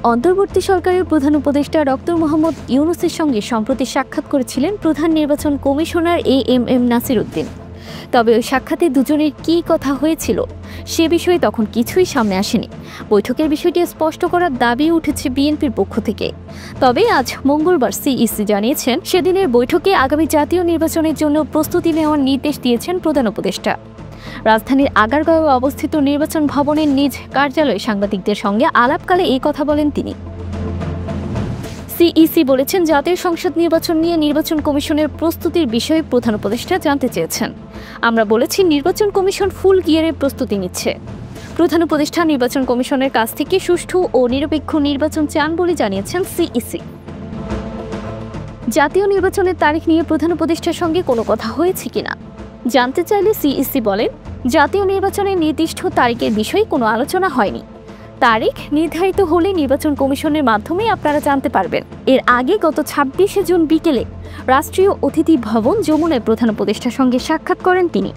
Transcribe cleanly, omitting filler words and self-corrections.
অন্তর্বর্তী সরকারের প্রধান উপদেষ্টা ডক্টর মোহাম্মদ ইউনূসের সঙ্গে সম্প্রতি সাক্ষাৎ করেছিলেন প্রধান নির্বাচন কমিশনার এএমএম নাসির উদ্দিন। তবে ওই সাক্ষাতে দুজনের কী কথা হয়েছিল সে বিষয়ে তখন কিছুই সামনে আসেনি। বৈঠকের বিষয়টি স্পষ্ট করার দাবি উঠেছে বিএনপির পক্ষ থেকে। তবে আজ মঙ্গলবার সিইসি জানিয়েছেন, সেদিনের বৈঠকে আগামী জাতীয় নির্বাচনের জন্য প্রস্তুতি নেওয়ার নির্দেশ দিয়েছেন প্রধান উপদেষ্টা। রাজধানীর আগারগাঁওয়ে অবস্থিত নির্বাচন ভবনের নিজ কার্যালয়ে সাংবাদিকদের সঙ্গে আলাপকালে এই কথা বলেন তিনি। সিইসি বলেছেন, জাতীয় সংসদ নির্বাচন নিয়ে নির্বাচন কমিশনের প্রস্তুতির বিষয়ে প্রধান উপদেষ্টা জানতে চেয়েছেন। আমরা বলেছি, নির্বাচন কমিশন ফুল গিয়ারে প্রস্তুতি নিচ্ছে। প্রধান উপদেষ্টা নির্বাচন কমিশনের কাছ থেকে সুষ্ঠু ও নিরপেক্ষ নির্বাচন চান বলে জানিয়েছেন সিইসি। জাতীয় নির্বাচনের তারিখ নিয়ে প্রধান উপদেষ্টার সঙ্গে কোনো কথা হয়েছে কিনা জানতে চাইলে সিইসি বলেন, জাতীয় নির্বাচনের নির্দিষ্ট তারিখের বিষয়ে কোনো আলোচনা হয়নি। তারিখ নির্ধারিত হলে নির্বাচন কমিশনের মাধ্যমে আপনারা জানতে পারবেন। এর আগে গত 26শে জুন বিকেলে রাষ্ট্রীয় অতিথি ভবন যমুনায় প্রধান উপদেষ্টার সঙ্গে সাক্ষাৎ করেন তিনি।